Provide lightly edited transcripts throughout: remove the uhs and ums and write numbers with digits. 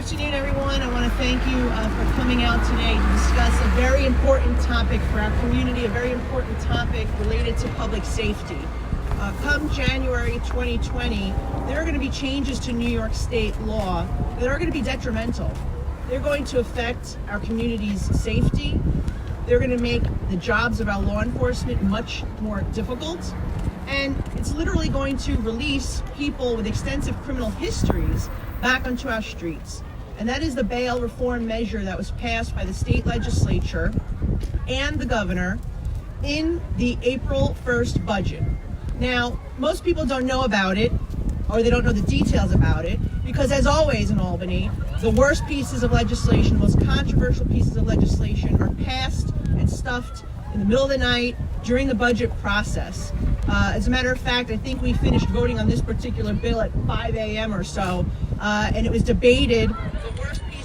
afternoon, everyone. I want to thank you for coming out today to discuss a very important topic for our community, a very important topic related to public safety. Come January 2020, there are going to be changes to New York State law that are going to be detrimental. They're going to affect our community's safety. They're going to make the jobs of our law enforcement much more difficult. And it's literally going to release people with extensive criminal histories back onto our streets. And that is the bail reform measure that was passed by the state legislature and the governor in the April 1st budget. Now, most people don't know about it, or they don't know the details about it, because as always in Albany, the worst pieces of legislation, the most controversial pieces of legislation are passed and stuffed in the middle of the night during the budget process. As a matter of fact, I think we finished voting on this particular bill at 5 a.m. or so, and it was debated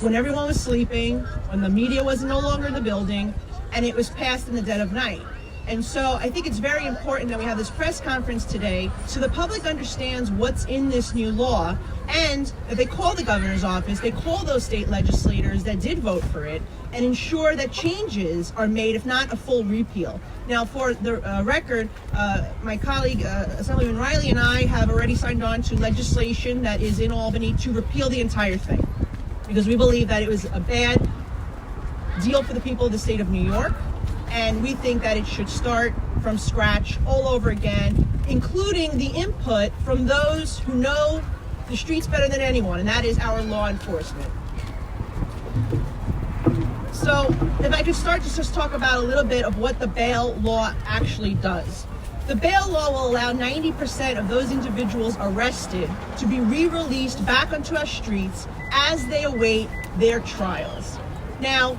when everyone was sleeping, when the media was no longer in the building, and it was passed in the dead of night. And so I think it's very important that we have this press conference today so the public understands what's in this new law, and that they call the governor's office, they call those state legislators that did vote for it, and ensure that changes are made, if not a full repeal. Now, for the record, my colleague, Assemblyman Reilly, and I have already signed on to legislation that is in Albany to repeal the entire thing, because we believe that it was a bad deal for the people of the state of New York. And we think that it should start from scratch all over again, including the input from those who know the streets better than anyone, and that is our law enforcement. So if I could start to just talk about a little bit of what the bail law actually does. The bail law will allow 90% of those individuals arrested to be re-released back onto our streets as they await their trials. Now,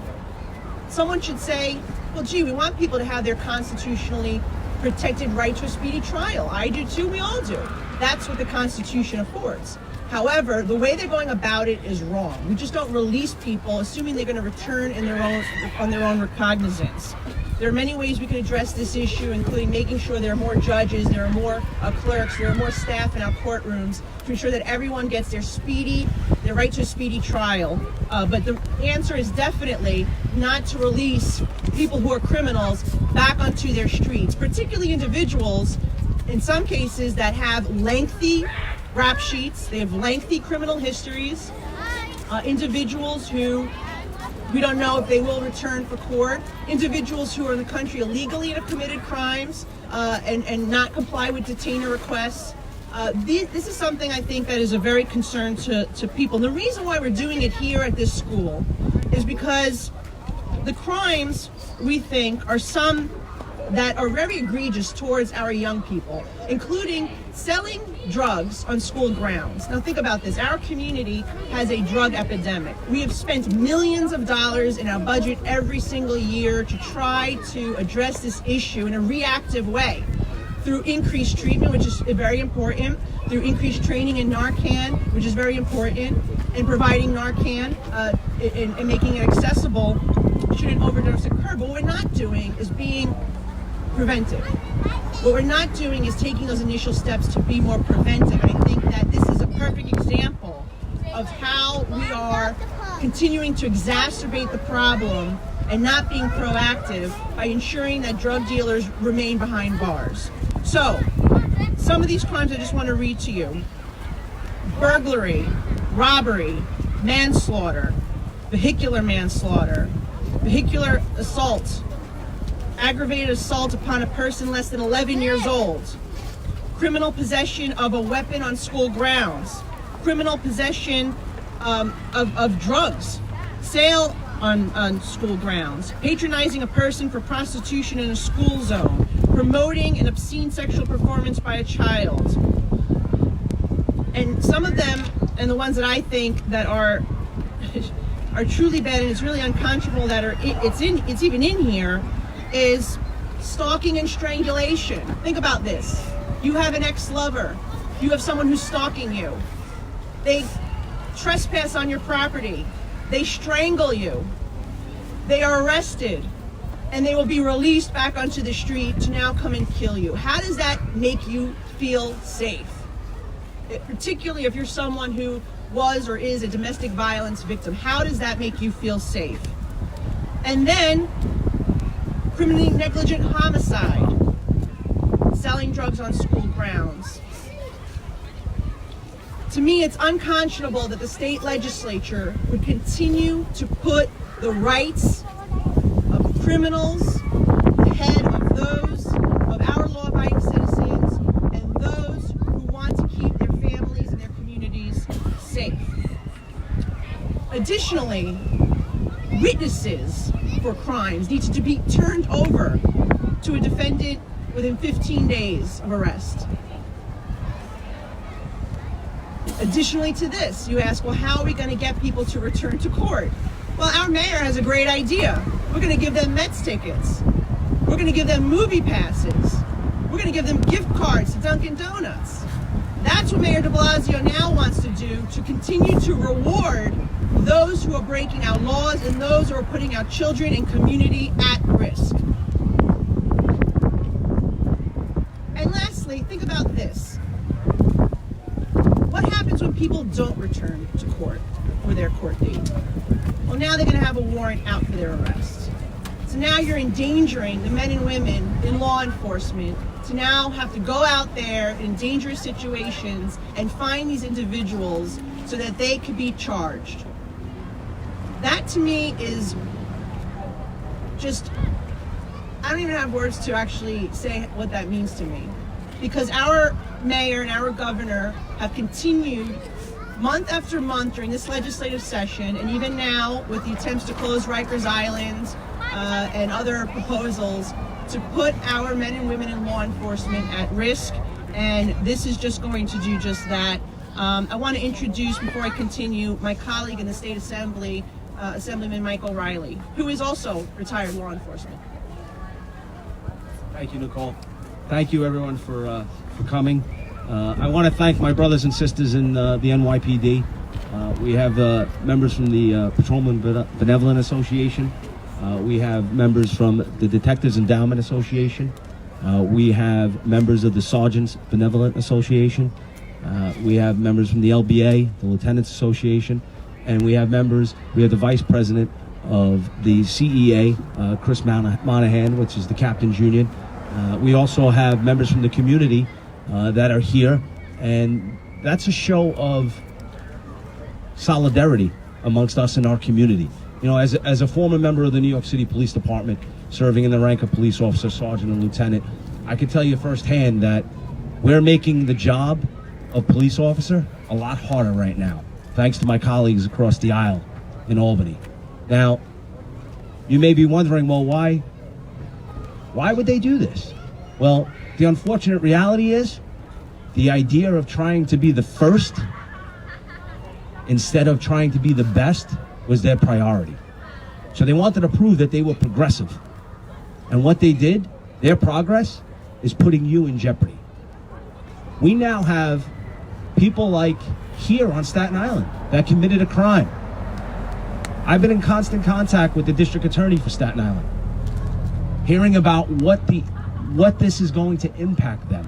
someone should say, well, gee, we want people to have their constitutionally protected right to a speedy trial. I do too, we all do. That's what the Constitution affords. However, the way they're going about it is wrong. We just don't release people assuming they're going to return on their own recognizance. There are many ways we can address this issue, including making sure there are more judges, there are more clerks, there are more staff in our courtrooms to ensure that everyone gets their right to a speedy trial. But the answer is definitely not to release people who are criminals back onto their streets, particularly individuals, in some cases, that have lengthy rap sheets, they have lengthy criminal histories, individuals who we don't know if they will return for court, individuals who are in the country illegally and have committed crimes and not comply with detainer requests. This is something I think that is a very concern to people. And the reason why we're doing it here at this school is because the crimes, we think, are some that are very egregious towards our young people, including selling drugs on school grounds. Now think about this. Our community has a drug epidemic. We have spent millions of dollars in our budget every single year to try to address this issue in a reactive way through increased treatment, which is very important, through increased training in Narcan, which is very important, and providing Narcan and making it accessible should an overdose occur. But what we're not doing is being preventive. What we're not doing is taking those initial steps to be more preventive. And I think that this is a perfect example of how we are continuing to exacerbate the problem and not being proactive by ensuring that drug dealers remain behind bars. So, some of these crimes I just want to read to you. Burglary, robbery, manslaughter, vehicular manslaughter, vehicular assault, aggravated assault upon a person less than 11 years old, criminal possession of a weapon on school grounds, criminal possession of drugs, sale on school grounds, patronizing a person for prostitution in a school zone, promoting an obscene sexual performance by a child. And some of them, and the ones that I think that are truly bad, and it's really unconscionable that it's even in here, is stalking and strangulation. Think about this. You have an ex-lover. You have someone who's stalking you. They trespass on your property. They strangle you. They are arrested. And they will be released back onto the street to now come and kill you. How does that make you feel safe? Particularly if you're someone who was or is a domestic violence victim? How does that make you feel safe? And then criminally negligent homicide, selling drugs on school grounds. To me, it's unconscionable that the state legislature would continue to put the rights of criminals ahead of those of our law-abiding citizens and those who want to keep their families and their communities safe. Additionally, witnesses for crimes need to be turned over to a defendant within 15 days of arrest. Additionally to this, you ask, well, how are we going to get people to return to court? Well, our mayor has a great idea. We're going to give them Mets tickets. We're going to give them movie passes. We're going to give them gift cards to Dunkin' Donuts. That's what Mayor de Blasio now wants to do, to continue to reward those who are breaking our laws and those who are putting our children and community at risk. And lastly, think about this. What happens when people don't return to court for their court date? Well, now they're going to have a warrant out for their arrest. So now you're endangering the men and women in law enforcement to now have to go out there in dangerous situations and find these individuals so that they could be charged. That to me is just, I don't even have words to actually say what that means to me. Because our mayor and our governor have continued month after month during this legislative session, and even now with the attempts to close Rikers Island and other proposals, to put our men and women in law enforcement at risk, and this is just going to do just that. I want to introduce, before I continue, my colleague in the State Assembly, Assemblyman Mike Reilly, who is also retired law enforcement. Thank you, Nicole. Thank you, everyone, for coming. I want to thank my brothers and sisters in the NYPD. We have members from the Patrolman Benevolent Association. We have members from the Detectives Endowment Association. We have members of the Sergeants Benevolent Association. We have members from the LBA, the Lieutenants Association. And we have the Vice President of the CEA, Chris Monahan, which is the Captain's Union. We also have members from the community that are here, and that's a show of solidarity amongst us in our community. You know, as a former member of the New York City Police Department, serving in the rank of police officer, sergeant, and lieutenant, I can tell you firsthand that we're making the job of police officer a lot harder right now, thanks to my colleagues across the aisle in Albany. Now, you may be wondering, well, why would they do this? Well, the unfortunate reality is the idea of trying to be the first instead of trying to be the best was their priority. So they wanted to prove that they were progressive. And what they did, their progress, is putting you in jeopardy. We now have people like here on Staten Island that committed a crime. I've been in constant contact with the district attorney for Staten Island, hearing about what this is going to impact them.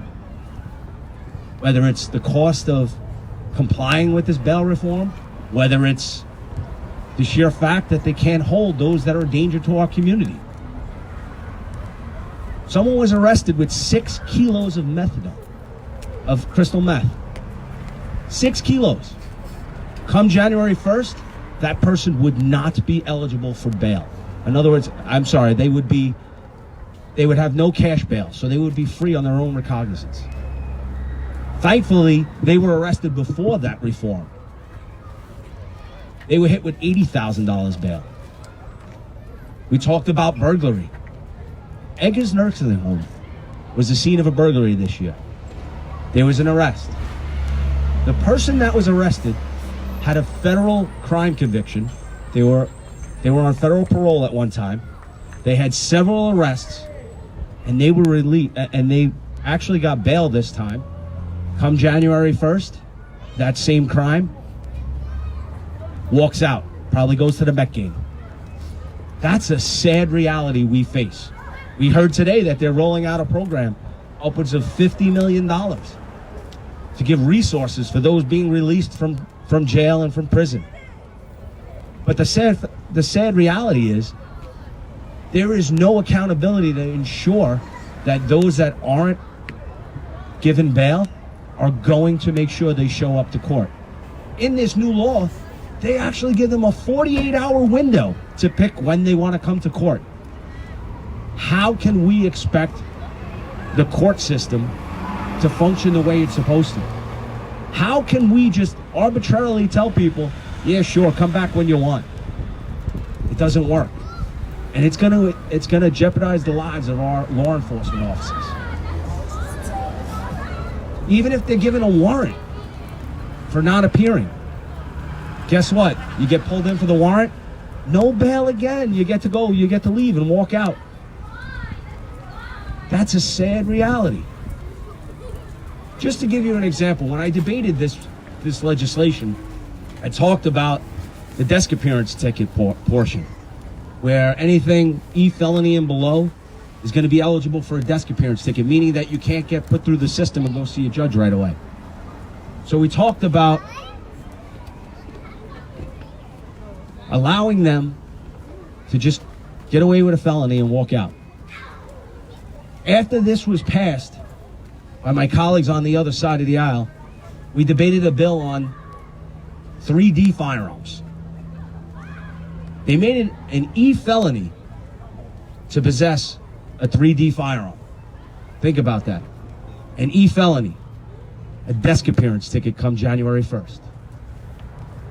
Whether it's the cost of complying with this bail reform, whether it's the sheer fact that they can't hold those that are a danger to our community. Someone was arrested with 6 kilos of methadone, of crystal meth. 6 kilos. Come January 1st, that person would not be eligible for bail. In other words, I'm sorry, they would have no cash bail, so they would be free on their own recognizance. Thankfully, they were arrested before that reform. They were hit with $80,000 bail. We talked about burglary. Eggers Nursing Home was the scene of a burglary this year. There was an arrest. The person that was arrested had a federal crime conviction. They were on federal parole at one time. They had several arrests, and they were released, and they actually got bail this time. Come January 1st, that same crime, walks out, probably goes to the Met game. That's a sad reality we face. We heard today that they're rolling out a program upwards of $50 million to give resources for those being released from from jail and from prison. But the sad reality is there is no accountability to ensure that those that aren't given bail are going to make sure they show up to court. In this new law, they actually give them a 48-hour window to pick when they want to come to court. How can we expect the court system to function the way it's supposed to? How can we just arbitrarily tell people, yeah, sure, come back when you want? It doesn't work. And it's gonna jeopardize the lives of our law enforcement officers. Even if they're given a warrant for not appearing, guess what? You get pulled in for the warrant, no bail again. You get to go, you get to leave and walk out. That's a sad reality. Just to give you an example, when I debated this legislation, I talked about the desk appearance ticket portion, where anything felony and below is going to be eligible for a desk appearance ticket, meaning that you can't get put through the system and go see a judge right away. So we talked about allowing them to just get away with a felony and walk out. After this was passed by my colleagues on the other side of the aisle, we debated a bill on 3D firearms. They made it an felony to possess a 3D firearm. Think about that. An felony. A desk appearance ticket come January 1st.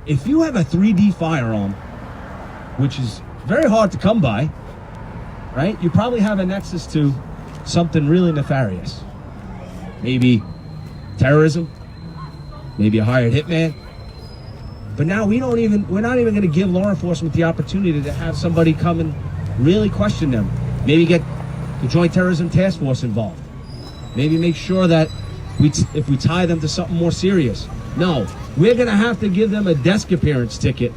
If you have a 3D firearm, which is very hard to come by, right? You probably have a nexus to something really nefarious. Maybe terrorism, maybe a hired hitman. But now we're not even going to give law enforcement the opportunity to have somebody come and really question them. Maybe get the Joint Terrorism Task Force involved. Maybe make sure that if we tie them to something more serious. No, we're going to have to give them a desk appearance ticket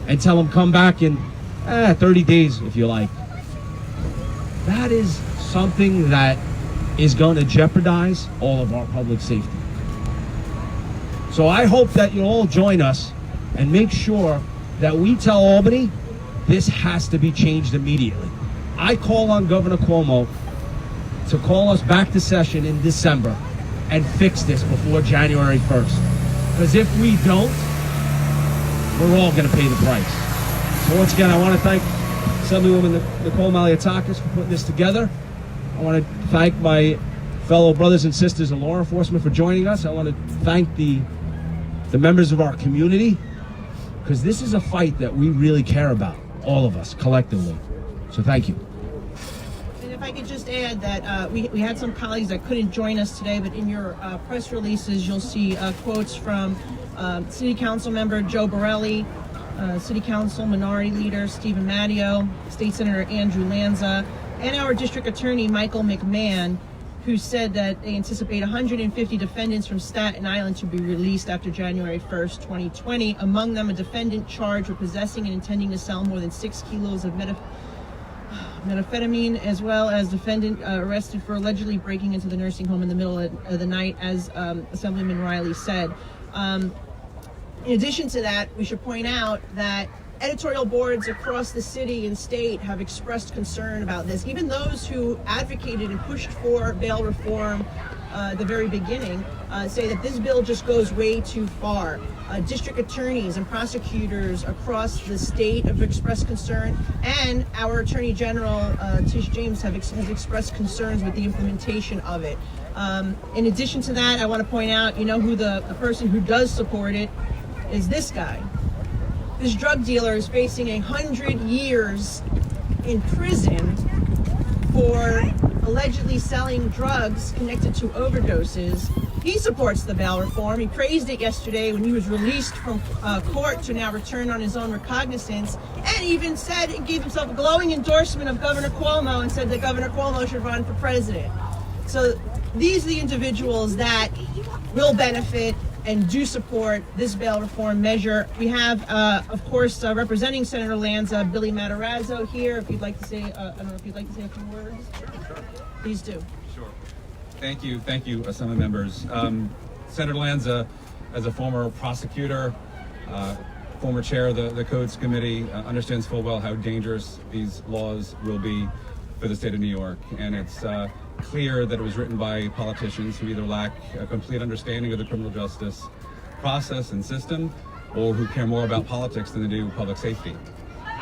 and tell them come back in 30 days if you like. That is something that is going to jeopardize all of our public safety. So I hope that you'll all join us and make sure that we tell Albany this has to be changed immediately. I call on Governor Cuomo to call us back to session in December and fix this before January 1st. Because if we don't, we're all going to pay the price. So once again, I want to thank Assemblywoman Nicole Malliotakis for putting this together. I want to thank my fellow brothers and sisters in law enforcement for joining us. I want to thank the members of our community, because this is a fight that we really care about, all of us, collectively. So thank you. And if I could just add that we had some colleagues that couldn't join us today, but in your press releases, you'll see quotes from City Council member Joe Borelli, City Council Minority Leader Stephen Matteo, State Senator Andrew Lanza, and our District Attorney Michael McMahon, who said that they anticipate 150 defendants from Staten Island to be released after January 1st, 2020. Among them, a defendant charged with possessing and intending to sell more than 6 kilos of methamphetamine, as well as defendant arrested for allegedly breaking into the nursing home in the middle of the night, as Assemblyman Reilly said. In addition to that, we should point out that editorial boards across the city and state have expressed concern about this. Even those who advocated and pushed for bail reform at the very beginning say that this bill just goes way too far. District attorneys and prosecutors across the state have expressed concern, and our Attorney General, Tish James, has expressed concerns with the implementation of it. In addition to that, I want to point out, who the person who does support it is this guy. This drug dealer is facing 100 years in prison for allegedly selling drugs connected to overdoses. He supports the bail reform. He praised it yesterday when he was released from court to now return on his own recognizance, and even said he gave himself a glowing endorsement of Governor Cuomo and said that Governor Cuomo should run for president. So these are the individuals that will benefit and do support this bail reform measure. We have, of course, representing Senator Lanza, Billy Matarazzo here. If you'd like to say, I don't know if you'd like to say a few words. Sure. Please do. Sure. Thank you, Assembly members. Senator Lanza, as a former prosecutor, former chair of the Codes Committee, understands full well how dangerous these laws will be for the state of New York. And it's clear that it was written by politicians who either lack a complete understanding of the criminal justice process and system, or who care more about politics than they do public safety.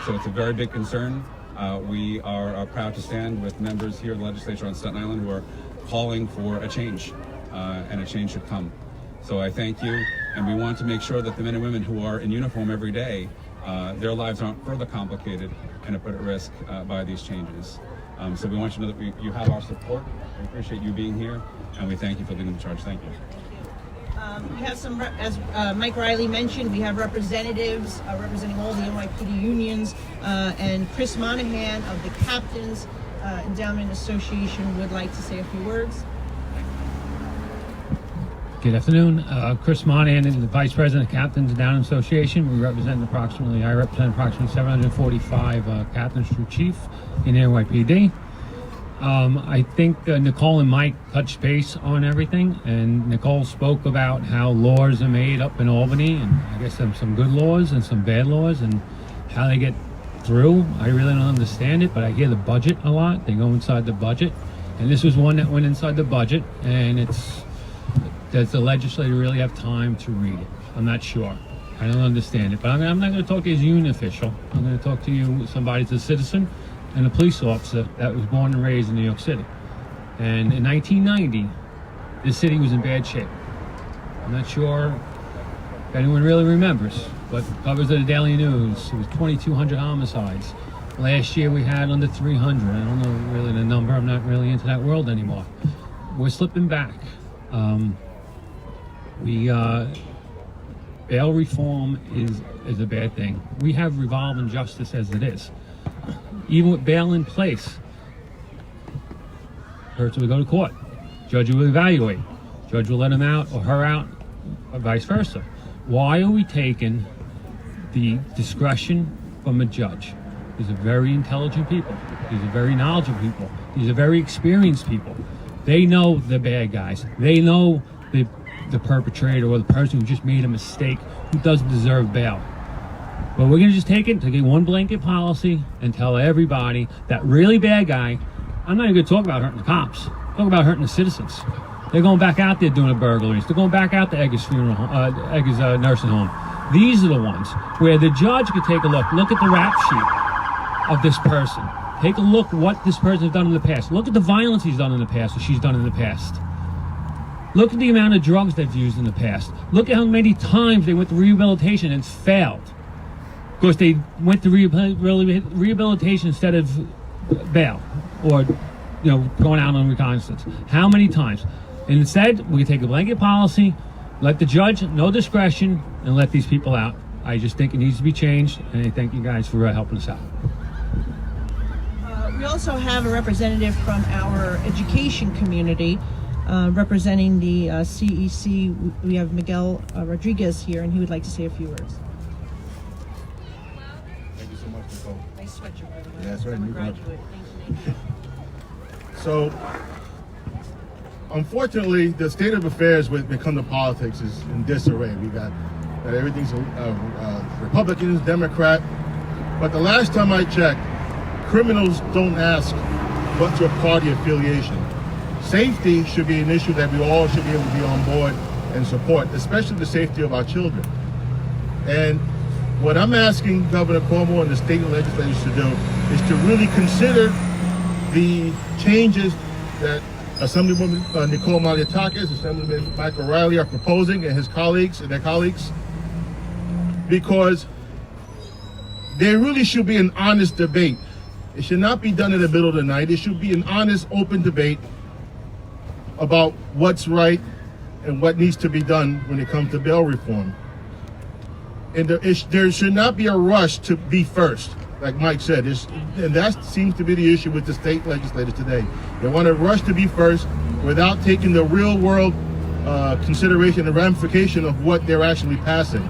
So it's a very big concern. We are proud to stand with members here in the legislature on Staten Island who are calling for a change, and a change should come. So I thank you, and we want to make sure that the men and women who are in uniform every day, their lives aren't further complicated and put at risk by these changes. So we want you to know that you have our support. We appreciate you being here, and we thank you for leading the charge. Thank you. We have some, as Mike Reilly mentioned, we have representatives representing all the NYPD unions, and Chris Monahan of the Captains Endowment Association would like to say a few words. Good afternoon. Chris Monahan is the Vice President of Captains Endowment Association. I represent approximately 745 captains through chief in NYPD. I think Nicole and Mike touched base on everything, and Nicole spoke about how laws are made up in Albany, and I guess some good laws and some bad laws, and how they get through. I really don't understand it, but I hear the budget a lot. They go inside the budget, and this was one that went inside the budget, and does the legislature really have time to read it? I'm not sure. I don't understand it, but I'm not going to talk to you as a union official. I'm going to talk to you, somebody that's a citizen and a police officer that was born and raised in New York City. And in 1990, this city was in bad shape. I'm not sure if anyone really remembers, but covers of the Daily News, it was 2,200 homicides. Last year we had under 300. I don't know really the number. I'm not really into that world anymore. We're slipping back. Bail reform is a bad thing. We have revolving justice as it is. Even with bail in place, person will go to court. Judge will evaluate. Judge will let him out or her out, or vice versa. Why are we taking the discretion from a judge? These are very intelligent people. These are very knowledgeable people. These are very experienced people. They know the bad guys. They know the perpetrator or the person who just made a mistake, who doesn't deserve bail. But we're going to just take it to get one blanket policy and tell everybody that really bad guy. I'm not even going to talk about hurting the cops. Talk about hurting the citizens. They're going back out there doing the burglaries. They're going back out to Eggers nursing home. These are the ones where the judge could take a look. Look at the rap sheet of this person. Take a look what this person has done in the past. Look at the violence he's done in the past or she's done in the past. Look at the amount of drugs they've used in the past. Look at how many times they went to rehabilitation and it's failed. Of course, they went to rehabilitation instead of bail or, going out on recognizance. How many times? And instead, we can take a blanket policy, let the judge, no discretion, and let these people out. I just think it needs to be changed, and I thank you guys for helping us out. We also have a representative from our education community representing the CEC. We have Miguel Rodriguez here, and he would like to say a few words. Thank you so much, Nicole. Nice sweatshirt, by the way. Yeah, that's right. I'm a You got it. graduate. Thank you. So, unfortunately, the state of affairs when it comes to politics is in disarray. We got that everything's Republicans, Democrat. But the last time I checked, criminals don't ask what's your party affiliation. Safety should be an issue that we all should be able to be on board and support, especially the safety of our children. And what I'm asking Governor Cuomo and the state legislators to do is to really consider the changes that Assemblywoman Nicole Malliotakis, Assemblyman Mike Reilly are proposing and their colleagues, because there really should be an honest debate. It should not be done in the middle of the night. It should be an honest, open debate about what's right and what needs to be done when it comes to bail reform. And there should not be a rush to be first, like Mike said. And that seems to be the issue with the state legislators today. They want to rush to be first without taking the real world consideration and ramification of what they're actually passing.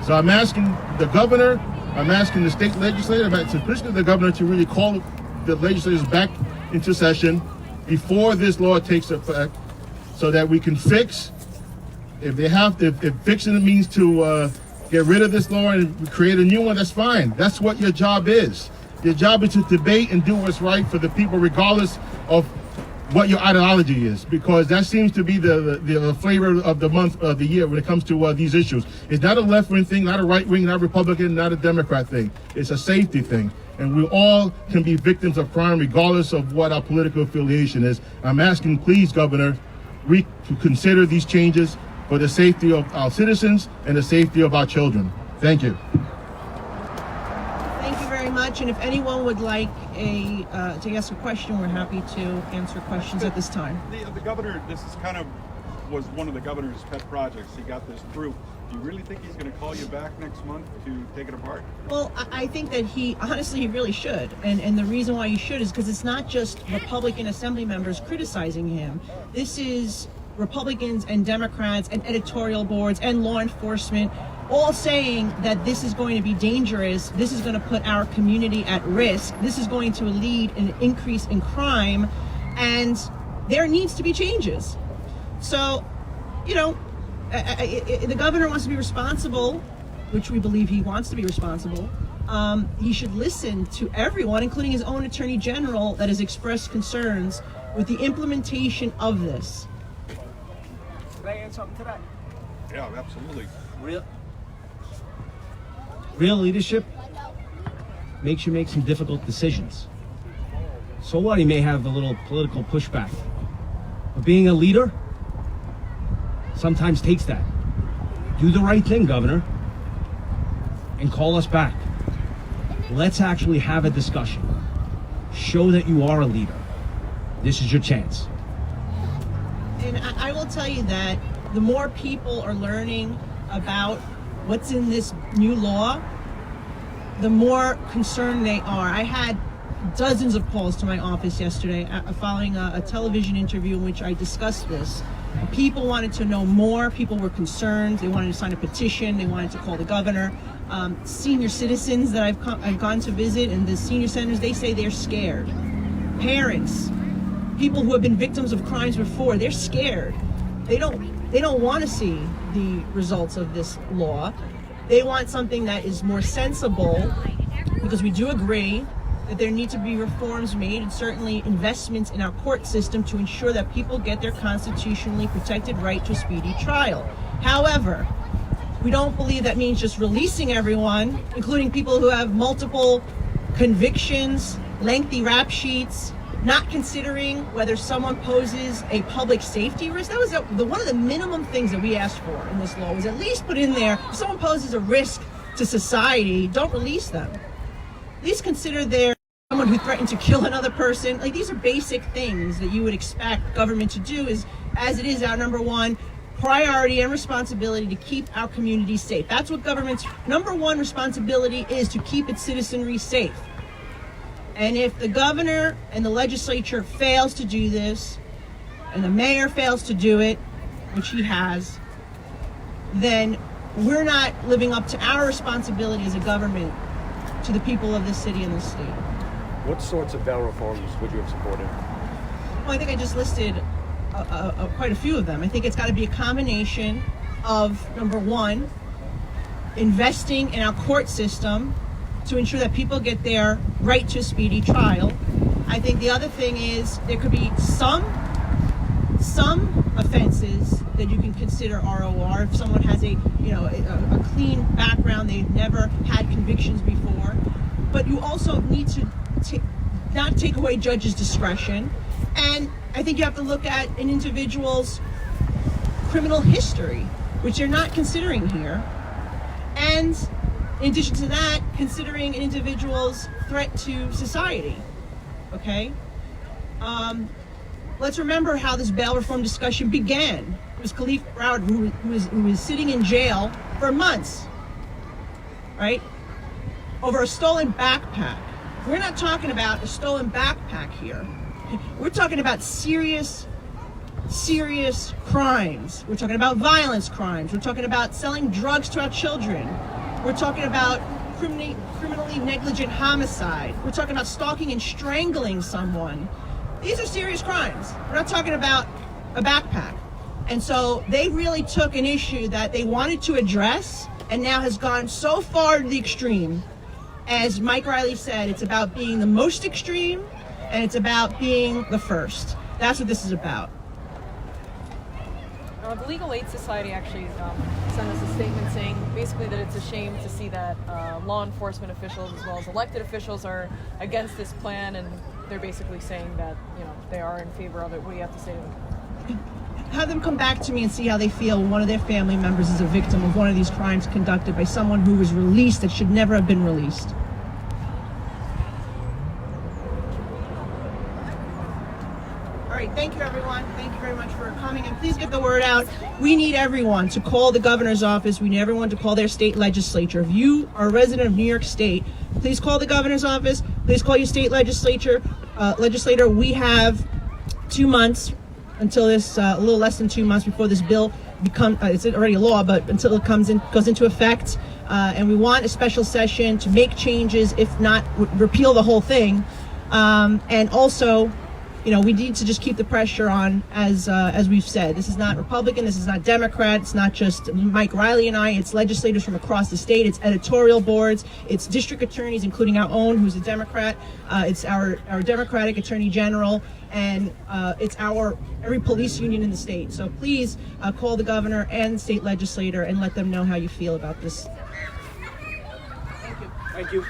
So I'm asking the governor, I'm asking the state legislature, especially the governor, to really call the legislators back into session before this law takes effect, so that we can fix If they have to, if fixing it means to get rid of this law and create a new one, that's fine. That's what your job is. Your job is to debate and do what's right for the people, regardless of what your ideology is, because that seems to be the flavor of the month of the year when it comes to these issues. It's not a left-wing thing, not a right-wing, not a Republican, not a Democrat thing. It's a safety thing. And we all can be victims of crime regardless of what our political affiliation is. I'm asking, please, Governor, to consider these changes for the safety of our citizens and the safety of our children. Thank you. Thank you very much. And if anyone would like to ask a question, we're happy to answer questions at this time. The governor, this is kind of was one of the governor's pet projects. He got this through. Do you really think he's going to call you back next month to take it apart? Well, I think that he really should. And the reason why he should is because it's not just Republican Assembly members criticizing him. This is Republicans and Democrats and editorial boards and law enforcement all saying that this is going to be dangerous, this is going to put our community at risk, this is going to lead an increase in crime, and there needs to be changes. So, you know, the governor wants to be responsible, which we believe he wants to be responsible. He should listen to everyone, including his own attorney general, that has expressed concerns with the implementation of this. Can I add something to that? Yeah, absolutely. Real leadership makes you make some difficult decisions. So what? He may have a little political pushback. But being a leader sometimes takes that. Do the right thing, Governor, and call us back. Let's actually have a discussion. Show that you are a leader. This is your chance. And I will tell you that the more people are learning about what's in this new law, the more concerned they are. I had dozens of calls to my office yesterday following a television interview in which I discussed this. People wanted to know more. People were concerned. They wanted to sign a petition. They wanted to call the governor. Senior citizens that I've gone to visit in the senior centers, they say they're scared. Parents, people who have been victims of crimes before, they're scared. They don't want to see the results of this law. They want something that is more sensible, because we do agree that there need to be reforms made and certainly investments in our court system to ensure that people get their constitutionally protected right to a speedy trial. However, we don't believe that means just releasing everyone, including people who have multiple convictions, lengthy rap sheets, not considering whether someone poses a public safety risk. That was one of the minimum things that we asked for in this law, was at least put in there, if someone poses a risk to society, don't release them. At least consider their someone who threatened to kill another person. Like, these are basic things that you would expect government to do, as it is our number one priority and responsibility to keep our community safe. That's what government's number one responsibility is, to keep its citizenry safe. And if the governor and the legislature fails to do this, and the mayor fails to do it, which he has, then we're not living up to our responsibility as a government to the people of this city and this state. What sorts of bail reforms would you have supported? Well, I think I just listed quite a few of them. I think it's got to be a combination of, number one, investing in our court system to ensure that people get their right to a speedy trial. I think the other thing is there could be some offenses that you can consider ROR. If someone has a clean background, they've never had convictions before. But you also need to not take away judges' discretion. And I think you have to look at an individual's criminal history, which they're not considering here. And in addition to that, considering an individual's threat to society. Okay? Let's remember how this bail reform discussion began. It was Khalif Broward who was sitting in jail for months, right? Over a stolen backpack. We're not talking about a stolen backpack here. We're talking about serious crimes. We're talking about violence crimes. We're talking about selling drugs to our children. We're talking about criminally negligent homicide. We're talking about stalking and strangling someone. These are serious crimes. We're not talking about a backpack. And so they really took an issue that they wanted to address and now has gone so far to the extreme. As Mike Reilly said, it's about being the most extreme and it's about being the first. That's what this is about. The Legal Aid Society actually sent us a statement saying basically that it's a shame to see that law enforcement officials as well as elected officials are against this plan, and they're basically saying that, you know, they are in favor of it. What do you have to say to them? Have them come back to me and see how they feel when one of their family members is a victim of one of these crimes conducted by someone who was released that should never have been released. All right, thank you everyone. Thank you very much for coming, and please get the word out. We need everyone to call the governor's office. We need everyone to call their state legislature. If you are a resident of New York State, please call the governor's office. Please call your state legislator. We have 2 months until this, a little less than 2 months before this bill becomes, it's already a law, but until it goes into effect. And we want a special session to make changes, if not repeal the whole thing. And also, you know, we need to just keep the pressure on, as we've said. This is not Republican, this is not Democrat, it's not just Mike Reilly and I, it's legislators from across the state, it's editorial boards, it's district attorneys, including our own, who's a Democrat, it's our Democratic Attorney General, and it's every police union in the state. So please call the governor and the state legislator and let them know how you feel about this. Thank you. Thank you.